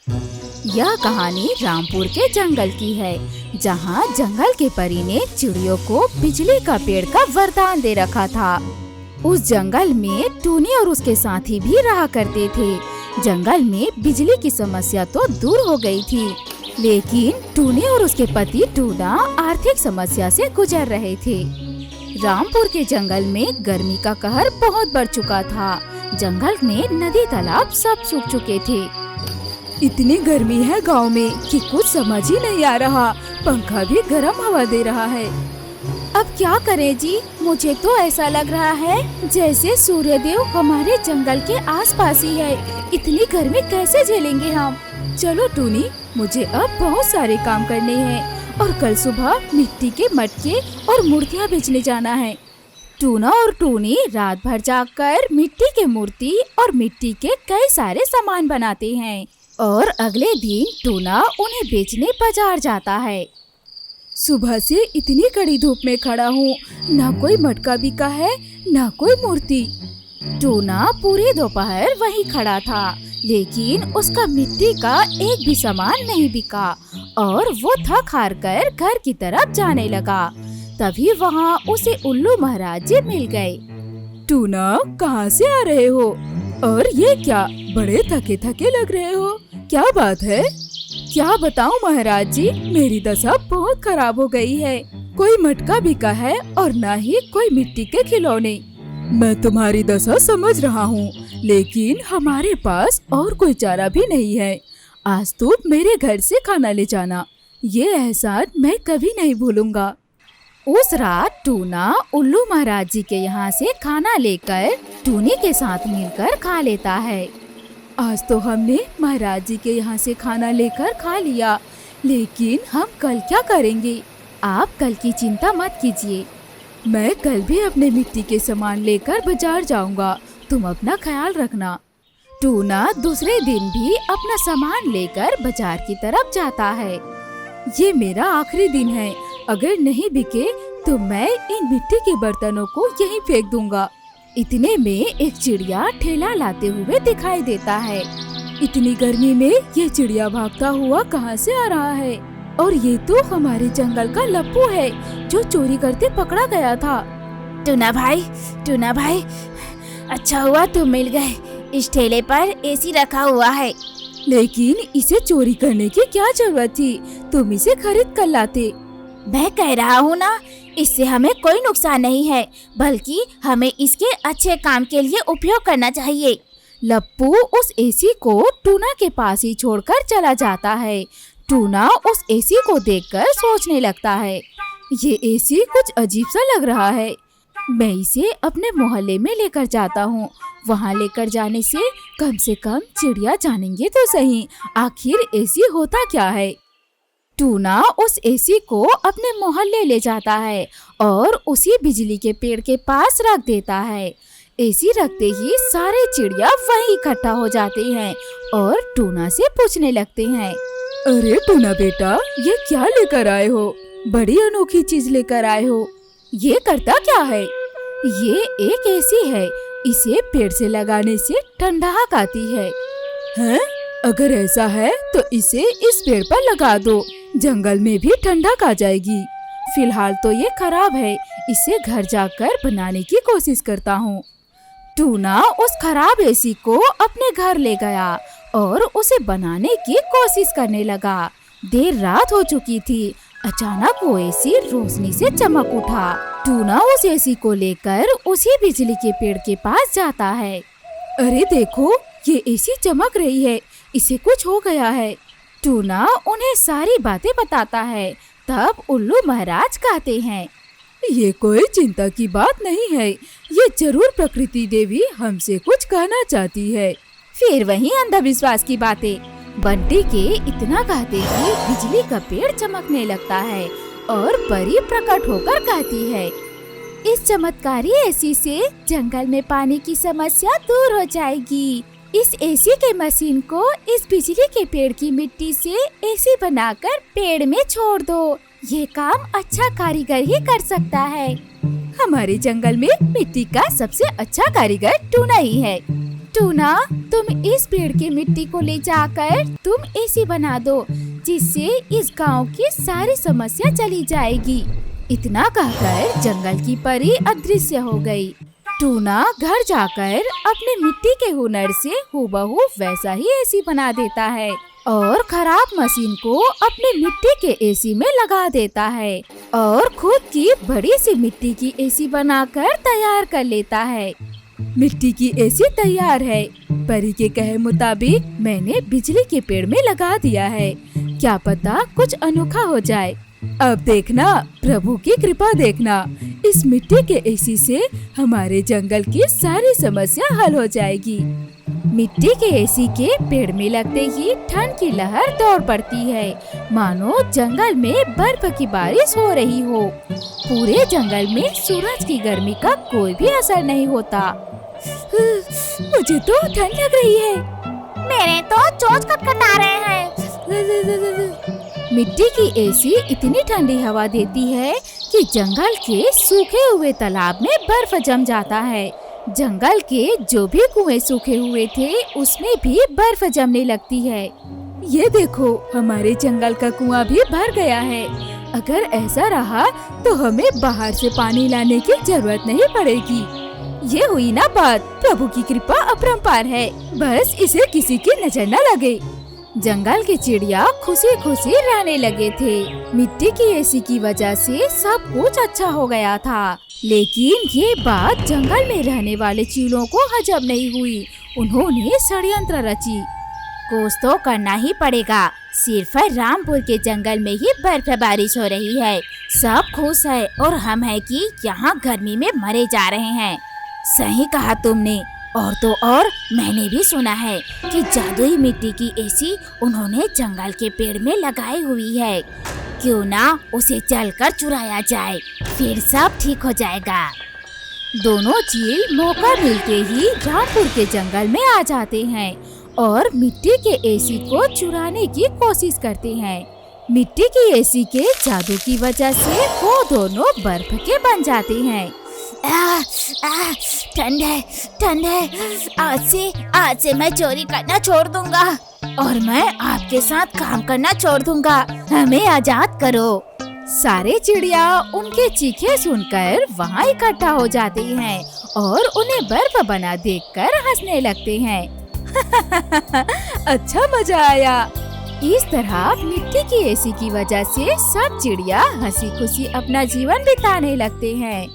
यह कहानी रामपुर के जंगल की है, जहाँ जंगल के परी ने चिड़ियों को बिजली का पेड़ का वरदान दे रखा था। उस जंगल में टूनी और उसके साथी भी रहा करते थे। जंगल में बिजली की समस्या तो दूर हो गई थी, लेकिन टूनी और उसके पति टूना आर्थिक समस्या से गुजर रहे थे। रामपुर के जंगल में गर्मी का कहर बहुत बढ़ चुका था। जंगल में नदी तालाब सब सूख चुके थे। इतनी गर्मी है गांव में कि कुछ समझ ही नहीं आ रहा। पंखा भी गर्म हवा दे रहा है। अब क्या करें जी? मुझे तो ऐसा लग रहा है जैसे सूर्यदेव हमारे जंगल के आसपास ही है। इतनी गर्मी कैसे झेलेंगे हम? चलो टूनी, मुझे अब बहुत सारे काम करने हैं और कल सुबह मिट्टी के मटके और मूर्तियाँ बेचने जाना है। टूना और टूनी रात भर जागकर मिट्टी के मूर्ति और मिट्टी के कई सारे सामान बनाते हैं और अगले दिन टूना उन्हें बेचने बाजार जाता है। सुबह से इतनी कड़ी धूप में खड़ा हूँ, ना कोई मटका बिका है ना कोई मूर्ति। टूना पूरी दोपहर वहीं खड़ा था, लेकिन उसका मिट्टी का एक भी सामान नहीं बिका और वो थक हार कर घर की तरफ जाने लगा। तभी वहाँ उसे उल्लू महाराज जी मिल गए। टूना, कहाँ से आ रहे हो? और ये क्या, बड़े थके थके लग रहे हो, क्या बात है? क्या बताऊं महाराज जी, मेरी दशा बहुत खराब हो गई है। कोई मटका बिका है और न ही कोई मिट्टी के खिलौने। मैं तुम्हारी दशा समझ रहा हूँ, लेकिन हमारे पास और कोई चारा भी नहीं है। आज तुम मेरे घर से खाना ले जाना, ये एहसान मैं कभी नहीं भूलूंगा। उस रात टूना उल्लू महाराज जी के यहाँ से खाना लेकर टूनी के साथ मिलकर खा लेता है। आज तो हमने महाराज जी के यहाँ से खाना लेकर खा लिया, लेकिन हम कल क्या करेंगे? आप कल की चिंता मत कीजिए, मैं कल भी अपने मिट्टी के सामान लेकर बाजार जाऊंगा। तुम अपना ख्याल रखना। टूना दूसरे दिन भी अपना सामान लेकर बाजार की तरफ जाता है। ये मेरा आखिरी दिन है, अगर नहीं बिके तो मैं इन मिट्टी के बर्तनों को यहीं फेंक दूंगा। इतने में एक चिड़िया ठेला लाते हुए दिखाई देता है। इतनी गर्मी में ये चिड़िया भागता हुआ कहाँ से आ रहा है? और ये तो हमारे जंगल का लप्पू है, जो चोरी करते पकड़ा गया था। टूना भाई, अच्छा हुआ तुम मिल गए। इस ठेले पर एसी रखा हुआ है। लेकिन इसे चोरी करने की क्या जरूरत थी? तुम इसे खरीद कर लाते। मैं कह रहा हूँ ना, इससे हमें कोई नुकसान नहीं है, बल्कि हमें इसके अच्छे काम के लिए उपयोग करना चाहिए। लप्पू उस एसी को टूना के पास ही छोड़कर चला जाता है। टूना उस एसी को देखकर सोचने लगता है, ये एसी कुछ अजीब सा लग रहा है। मैं इसे अपने मोहल्ले में लेकर जाता हूँ। वहाँ लेकर जाने से कम चिड़िया जानेंगे तो सही, आखिर एसी होता क्या है। टूना उस एसी को अपने मोहल्ले ले जाता है और उसी बिजली के पेड़ के पास रख देता है। एसी रखते ही सारे चिड़िया वहीं इकट्ठा हो जाते हैं और टूना से पूछने लगते हैं, अरे टूना बेटा, ये क्या लेकर आए हो? बड़ी अनोखी चीज लेकर आए हो। ये करता क्या है? ये एक एसी है, इसे पेड़ से लगाने से ठंडक आती है। हैं? अगर ऐसा है तो इसे इस पेड़ पर लगा दो, जंगल में भी ठंडक आ जाएगी। फिलहाल तो ये खराब है, इसे घर जाकर बनाने की कोशिश करता हूँ। टूना उस खराब एसी को अपने घर ले गया और उसे बनाने की कोशिश करने लगा। देर रात हो चुकी थी। अचानक वो एसी रोशनी से चमक उठा। टूना उस एसी को लेकर उसी बिजली के पेड़ के पास जाता है। अरे देखो, ये एसी चमक रही है, इसे कुछ हो गया है। टूना उन्हें सारी बातें बताता है। तब उल्लू महाराज कहते हैं, ये कोई चिंता की बात नहीं है, ये जरूर प्रकृति देवी हमसे कुछ कहना चाहती है। फिर वही अंधविश्वास की बातें। बंटी के इतना कहते ही बिजली का पेड़ चमकने लगता है और परी प्रकट होकर कहती है, इस चमत्कारी एसी से जंगल में पानी की समस्या दूर हो जाएगी। इस एसी के मशीन को इस बिजली के पेड़ की मिट्टी से एसी बनाकर पेड़ में छोड़ दो। ये काम अच्छा कारीगर ही कर सकता है। हमारे जंगल में मिट्टी का सबसे अच्छा कारीगर टूना ही है। टूना, तुम इस पेड़ की मिट्टी को ले जाकर तुम एसी बना दो, जिससे इस गांव की सारी समस्या चली जाएगी। इतना कहकर जंगल की परी अदृश्य हो गई। टूना घर जाकर अपने मिट्टी के हुनर से हूबहू वैसा ही एसी बना देता है और खराब मशीन को अपने मिट्टी के एसी में लगा देता है और खुद की बड़ी सी मिट्टी की एसी बनाकर तैयार कर लेता है। मिट्टी की एसी तैयार है। परी के कहे मुताबिक मैंने बिजली के पेड़ में लगा दिया है। क्या पता कुछ अनोखा हो जाए। अब देखना, प्रभु की कृपा देखना, इस मिट्टी के एसी से हमारे जंगल की सारी समस्या हल हो जाएगी। मिट्टी के एसी के पेड़ में लगते ही ठंड की लहर दौड़ पड़ती है, मानो जंगल में बर्फ की बारिश हो रही हो। पूरे जंगल में सूरज की गर्मी का कोई भी असर नहीं होता। मुझे तो ठंड लग रही है। मेरे तो चोंच कटकटा रहे हैं। मिट्टी की एसी इतनी ठंडी हवा देती है कि जंगल के सूखे हुए तालाब में बर्फ जम जाता है। जंगल के जो भी कुएं सूखे हुए थे उसमें भी बर्फ जमने लगती है। ये देखो, हमारे जंगल का कुआं भी भर गया है। अगर ऐसा रहा तो हमें बाहर से पानी लाने की जरूरत नहीं पड़ेगी। ये हुई ना बात। प्रभु की कृपा अपरंपार है, बस इसे किसी की नजर न लगे। जंगल की चिड़िया खुशी खुशी रहने लगे थे। मिट्टी की एसी की वजह से सब कुछ अच्छा हो गया था। लेकिन ये बात जंगल में रहने वाले चीलों को हजम नहीं हुई। उन्होंने षड्यंत्र रची। कुछ तो करना ही पड़ेगा। सिर्फ रामपुर के जंगल में ही बर्फ बारिश हो रही है, सब खुश है और हम है कि यहाँ गर्मी में मरे जा रहे हैं। सही कहा तुमने। और तो और मैंने भी सुना है कि जादुई मिट्टी की एसी उन्होंने जंगल के पेड़ में लगाई हुई है। क्यों ना उसे चलकर चुराया जाए, फिर सब ठीक हो जाएगा। दोनों चील मौका मिलते ही रामपुर के जंगल में आ जाते हैं और मिट्टी के एसी को चुराने की कोशिश करते हैं। मिट्टी की एसी के जादू की वजह से वो दोनों बर्फ के बन जाते हैं। ठंड है। आज से मैं चोरी करना छोड़ दूंगा और मैं आपके साथ काम करना छोड़ दूंगा। हमें आजाद करो। सारे चिड़िया उनके चीखे सुनकर वहाँ इकट्ठा हो जाते हैं और उन्हें बर्फ बना देखकर हंसने लगते हैं। अच्छा मजा आया। इस तरह मिट्टी की एसी की वजह से सब चिड़िया हंसी खुशी अपना जीवन बिताने लगते हैं।